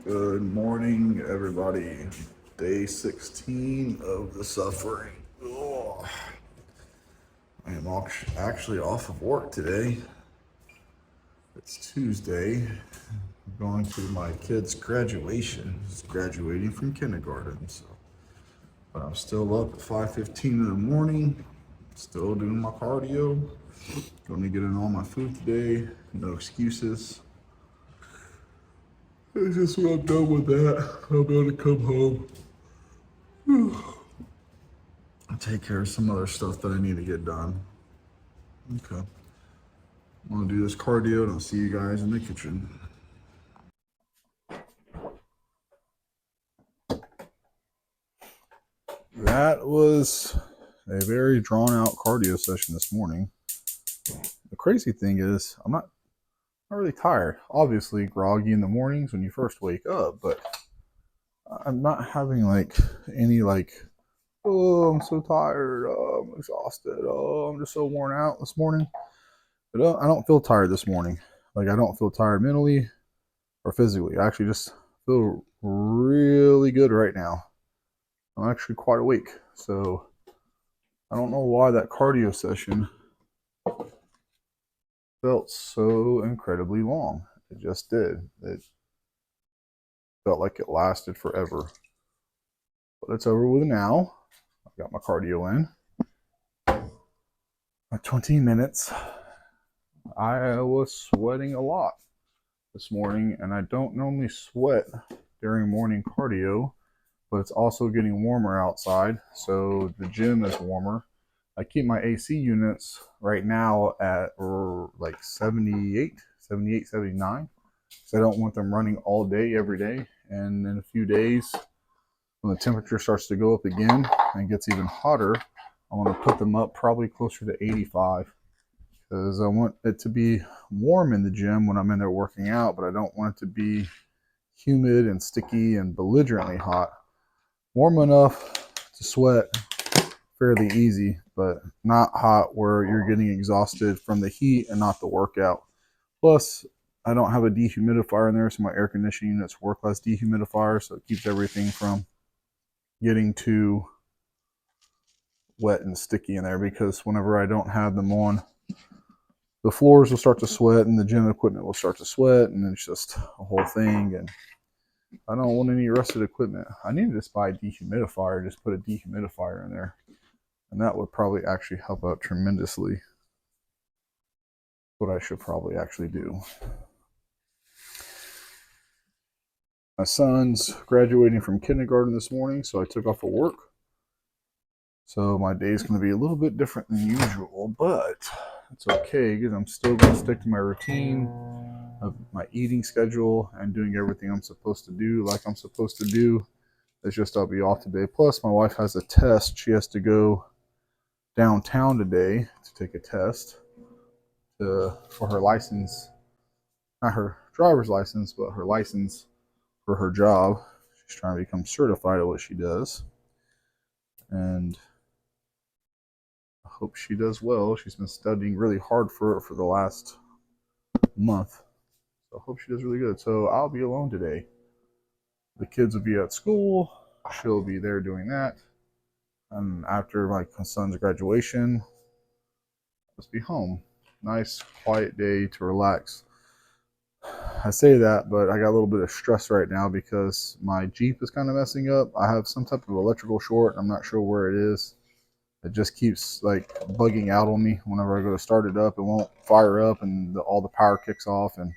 Good morning, everybody. Day 16 of the suffering. Ugh. I am actually off of work today. It's Tuesday. I'm going to my kid's graduation. He's graduating from kindergarten, but I'm still up at 5:15 in the morning. Still doing my cardio. Going to get in all my food today. No excuses. It's just when I'm done with that, I'm going to come home. Take care of some other stuff that I need to get done. Okay. I'm gonna do this cardio and I'll see you guys in the kitchen. That was a very drawn out cardio session this morning. The crazy thing is, I'm not really tired. Obviously, groggy in the mornings when you first wake up, but I'm not having any oh, I'm so tired. Oh, I'm exhausted. Oh, I'm just so worn out this morning. But I don't feel tired this morning. Like, I don't feel tired mentally or physically. I actually just feel really good right now. I'm actually quite awake. So I don't know why that cardio session felt so incredibly long. It just did. It felt like it lasted forever. But it's over with now. I've got my cardio in. My 20 minutes. I was sweating a lot this morning, and I don't normally sweat during morning cardio, but it's also getting warmer outside, so the gym is warmer. I keep my AC units right now at like 78, 79, because I don't want them running all day, every day. And in a few days, when the temperature starts to go up again and gets even hotter, I want to put them up probably closer to 85, because I want it to be warm in the gym when I'm in there working out, but I don't want it to be humid and sticky and belligerently hot. Warm enough to sweat fairly easy, but not hot where you're getting exhausted from the heat and not the workout. Plus, I don't have a dehumidifier in there, so my air conditioning units work less dehumidifier, so it keeps everything from getting too wet and sticky in there, because whenever I don't have them on, the floors will start to sweat and the gym equipment will start to sweat, and it's just a whole thing. And I don't want any rusted equipment. I need to just buy a dehumidifier, just put a dehumidifier in there, and that would probably actually help out tremendously. What I should probably actually do. My son's graduating from kindergarten this morning, so I took off of work. So my day is going to be a little bit different than usual, but it's okay because I'm still going to stick to my routine of my eating schedule and doing everything I'm supposed to do like I'm supposed to do. It's just I'll be off today. Plus, my wife has a test. She has to go downtown today to take a test for her license, not her driver's license, but her license for her job. She's trying to become certified at what she does, and I hope she does well. She's been studying really hard for it for the last month, so I hope she does really good. So I'll be alone today. The kids will be at school. She'll be there doing that, and after my son's graduation, I'll just be home. Nice, quiet day to relax. I say that, but I got a little bit of stress right now because my Jeep is kind of messing up. I have some type of electrical short. I'm not sure where it is. It just keeps like bugging out on me whenever I go to start it up. It won't fire up, and all the power kicks off, and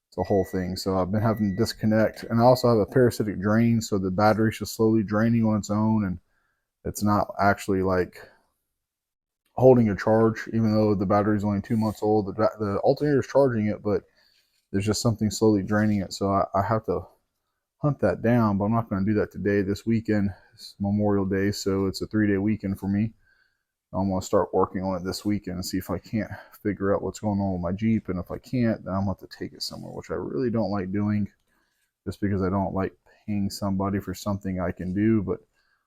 it's a whole thing. So I've been having to disconnect, and I also have a parasitic drain, so the battery's just slowly draining on its own, and it's not actually like holding a charge, even though the battery's only 2 months old. The alternator is charging it, but there's just something slowly draining it. So I have to hunt that down, but I'm not going to do that today. This weekend is Memorial Day, so it's a 3-day weekend for me. I'm going to start working on it this weekend and see if I can't figure out what's going on with my Jeep. And if I can't, then I'm going to have to take it somewhere, which I really don't like doing, just because I don't like paying somebody for something I can do. But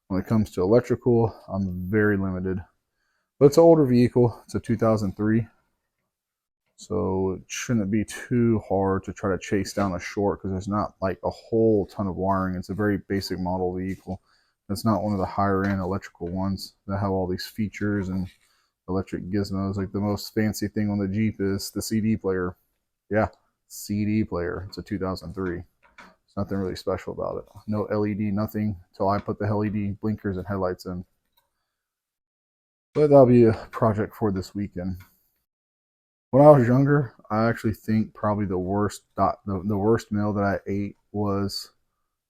when it comes to electrical, I'm very limited. But it's an older vehicle. It's a 2003. So it shouldn't be too hard to try to chase down a short because there's not like a whole ton of wiring. It's a very basic model vehicle. It's not one of the higher end electrical ones that have all these features and electric gizmos. Like the most fancy thing on the Jeep is the CD player. Yeah, CD player. It's a 2003. It's nothing really special about it. No LED, nothing until I put the LED blinkers and headlights in. But that'll be a project for this weekend. When I was younger, I actually think probably the worst meal that I ate was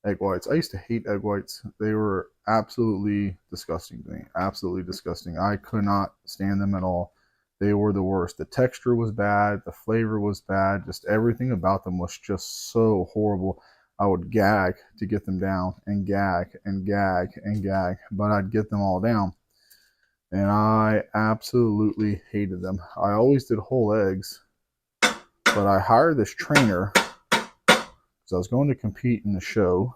egg whites. I used to hate egg whites. They were absolutely disgusting to me. Absolutely disgusting. I could not stand them at all. They were the worst. The texture was bad. The flavor was bad. Just everything about them was just so horrible. I would gag to get them down and gag and gag and gag, but I'd get them all down. And I absolutely hated them. I always did whole eggs, but I hired this trainer because I was going to compete in the show,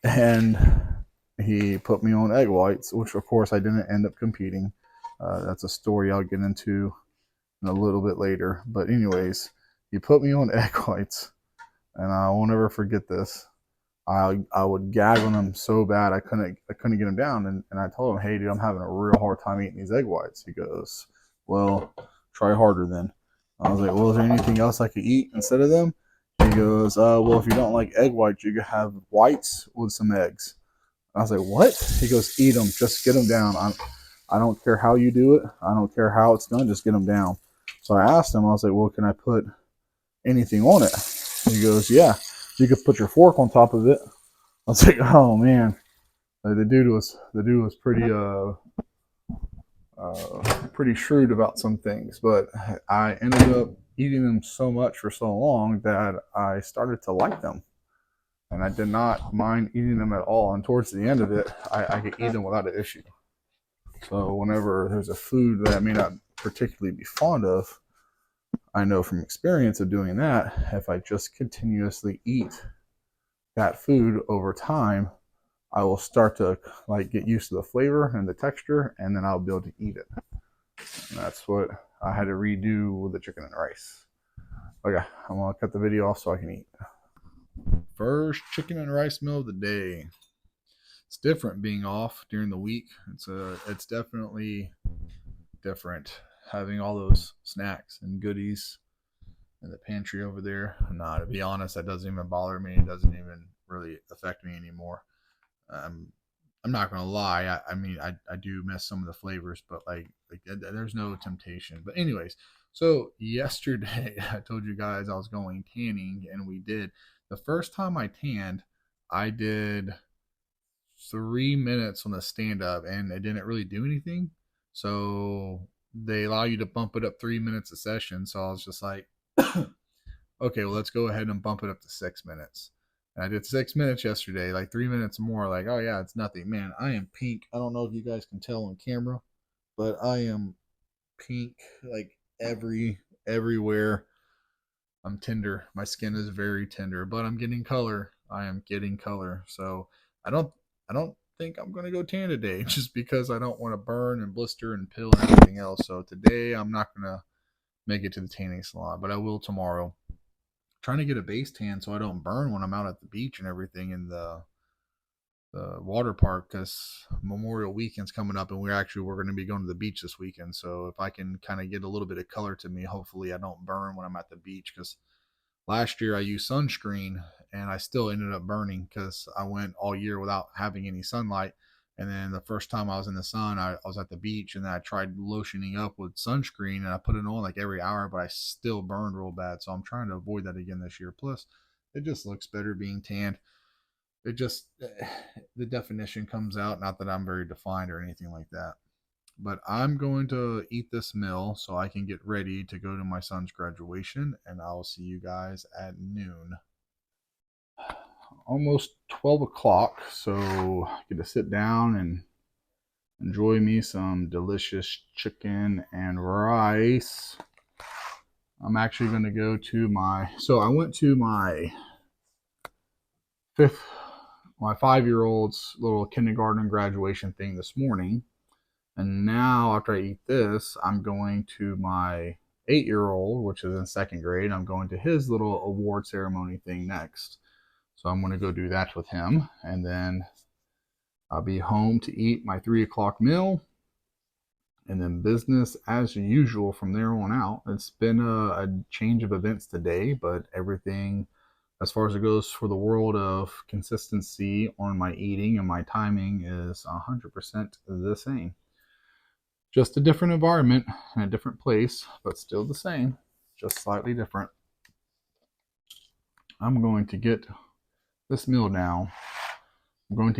and he put me on egg whites, which of course I didn't end up competing. That's a story I'll get into in a little bit later. But anyways, he put me on egg whites, and I won't ever forget this. I would gag on them so bad I couldn't get them down, and I told him, hey dude, I'm having a real hard time eating these egg whites. He goes, well, try harder then. I was like, well, is there anything else I could eat instead of them? He goes, well, if you don't like egg whites, you could have whites with some eggs. I was like, what? He goes, eat them, just get them down. I don't care how you do it. I don't care how it's done, just get them down. So I asked him, I was like, well, can I put anything on it? He goes, yeah, you could put your fork on top of it. I was like, oh man, the dude was pretty shrewd about some things, but I ended up eating them so much for so long that I started to like them, and I did not mind eating them at all. And towards the end of it, I could eat them without an issue. So whenever there's a food that I may not particularly be fond of, I know from experience of doing that, if I just continuously eat that food over time, I will start to like get used to the flavor and the texture, and then I'll be able to eat it. And that's what I had to redo with the chicken and rice. Okay, I'm gonna cut the video off so I can eat. First chicken and rice meal of the day. It's different being off during the week. It's definitely different having all those snacks and goodies in the pantry over there. Nah, to be honest, that doesn't even bother me. It doesn't even really affect me anymore. I'm not gonna lie. I mean, I do miss some of the flavors, but like there's no temptation. But anyways, so yesterday I told you guys I was going tanning, and we did. The first time I tanned, I did 3 minutes on the stand up, and it didn't really do anything. So they allow you to bump it up 3 minutes a session. So I was just like, okay, well, let's go ahead and bump it up to 6 minutes. And I did 6 minutes yesterday, like 3 minutes more. Like, oh yeah, it's nothing. Man, I am pink. I don't know if you guys can tell on camera, but I am pink like everywhere. I'm tender. My skin is very tender, but I'm getting color. I am getting color. So I don't think I'm gonna go tan today just because I don't want to burn and blister and pill and everything else. So today I'm not gonna make it to the tanning salon, but I will tomorrow. Trying to get a base tan so I don't burn when I'm out at the beach and everything in the water park, because Memorial Weekend's coming up, and we're going to be going to the beach this weekend. So if I can kind of get a little bit of color to me, hopefully I don't burn when I'm at the beach. Because last year I used sunscreen and I still ended up burning because I went all year without having any sunlight. And then the first time I was in the sun, I was at the beach, and then I tried lotioning up with sunscreen, and I put it on like every hour, but I still burned real bad. So I'm trying to avoid that again this year. Plus, it just looks better being tanned. It just, the definition comes out. Not that I'm very defined or anything like that. But I'm going to eat this meal so I can get ready to go to my son's graduation, and I'll see you guys at noon. Almost 12 o'clock, so I get to sit down and enjoy me some delicious chicken and rice. I'm actually going to go to I went to my 5-year-old's little kindergarten graduation thing this morning, And now after I eat this, I'm going to my 8-year-old, which is in second grade. I'm going to his little award ceremony thing next. So I'm going to go do that with him. And then I'll be home to eat my 3 o'clock meal. And then business as usual from there on out. It's been a change of events today, but everything as far as it goes for the world of consistency on my eating and my timing is 100% the same. Just a different environment and a different place, but still the same, just slightly different. I'm going to get this meal down. This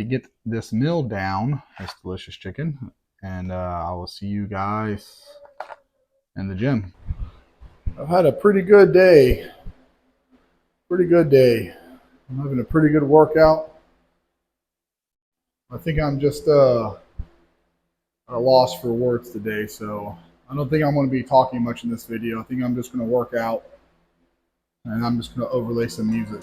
delicious chicken, and I will see you guys in the gym. I've had a pretty good day. I'm having a pretty good workout. I think I'm just at a loss for words today, so I don't think I'm going to be talking much in this video. I think I'm just going to work out, and I'm just going to overlay some music.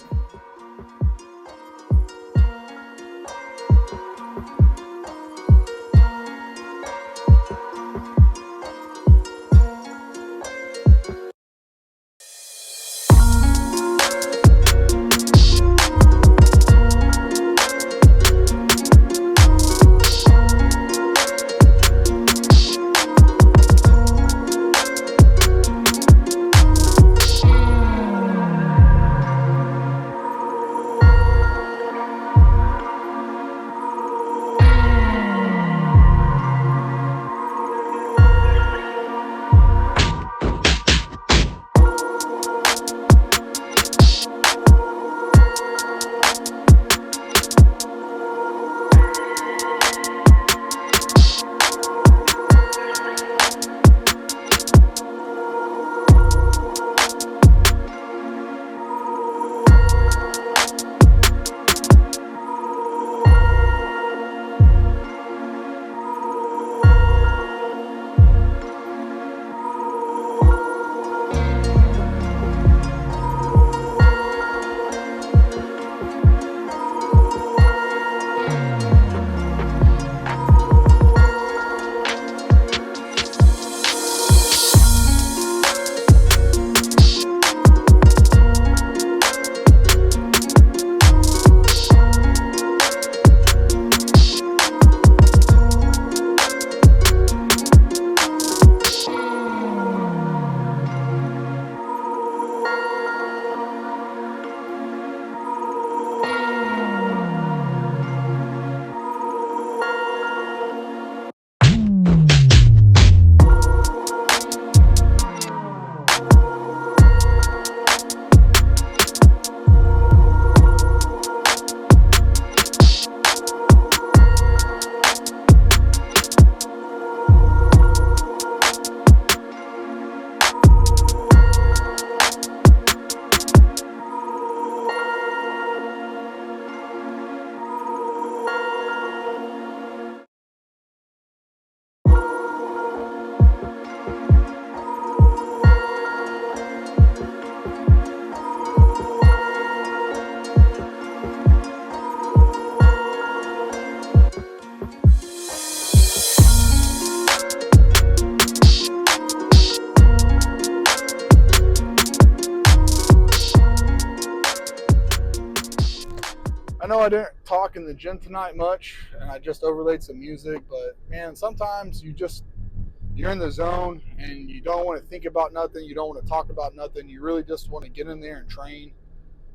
I know I didn't talk in the gym tonight much, and I just overlaid some music, but man, sometimes you're in the zone and you don't want to think about nothing, you don't want to talk about nothing, you really just want to get in there and train,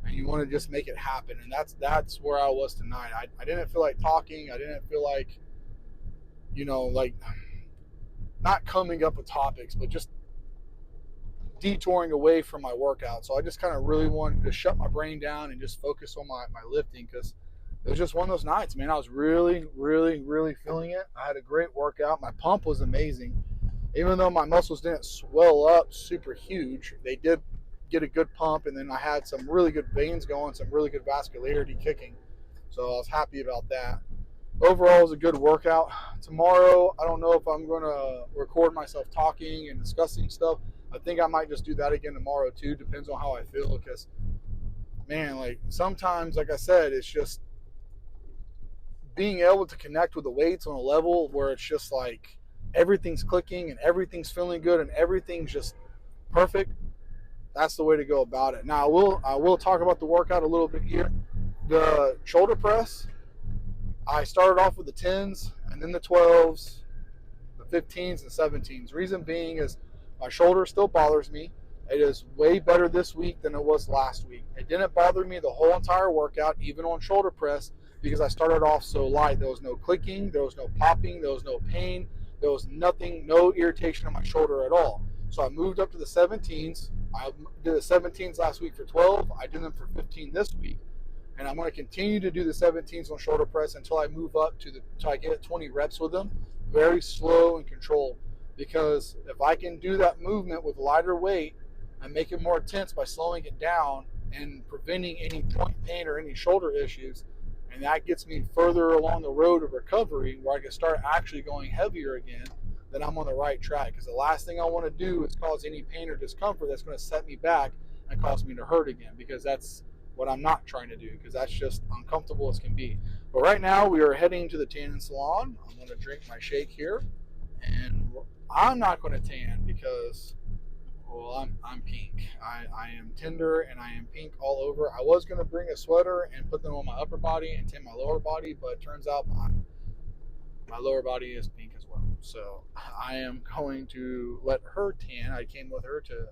and you want to just make it happen. And that's where I was tonight. I didn't feel like talking, I didn't feel like, like not coming up with topics, but just detouring away from my workout. So I just kind of really wanted to shut my brain down and just focus on my lifting, because it was just one of those nights, man. I was really, really, really feeling it. I had a great workout. My pump was amazing. Even though my muscles didn't swell up super huge, they did get a good pump, and then I had some really good veins going, some really good vascularity kicking. So I was happy about that. Overall, it was a good workout. Tomorrow, I don't know if I'm going to record myself talking and discussing stuff. I think I might just do that again tomorrow too. Depends on how I feel, because, man, like sometimes, like I said, it's just being able to connect with the weights on a level where it's just like everything's clicking and everything's feeling good and everything's just perfect, that's the way to go about it. Now I will talk about the workout a little bit here. The shoulder press, I started off with the 10s and then the 12s, the 15s and 17s. Reason being is my shoulder still bothers me. It is way better this week than it was last week. It didn't bother me the whole entire workout, even on shoulder press, because I started off so light. There was no clicking, there was no popping, there was no pain, there was nothing, no irritation in my shoulder at all. So I moved up to the 17s. I did the 17s last week for 12. I did them for 15 this week. And I'm going to continue to do the 17s on shoulder press until I move up until I get 20 reps with them, very slow and controlled. Because if I can do that movement with lighter weight and make it more intense by slowing it down and preventing any joint pain or any shoulder issues, and that gets me further along the road of recovery where I can start actually going heavier again, then I'm on the right track. Because the last thing I want to do is cause any pain or discomfort that's going to set me back and cause me to hurt again, because that's what I'm not trying to do, because that's just uncomfortable as can be. But right now we are heading to the tanning salon. I'm going to drink my shake here, and I'm not going to tan because, well, I'm pink. I am tender and I am pink all over. I was going to bring a sweater and put them on my upper body and tan my lower body, but it turns out my lower body is pink as well. So I am going to let her tan. I came with her to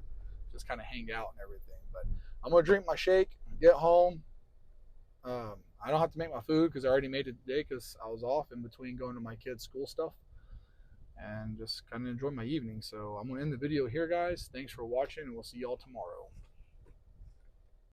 just kind of hang out and everything. But I'm going to drink my shake, get home. I don't have to make my food because I already made it today because I was off in between going to my kids' school stuff, and just kind of enjoy my evening. So I'm going to end the video here, guys. Thanks for watching, and we'll see y'all tomorrow.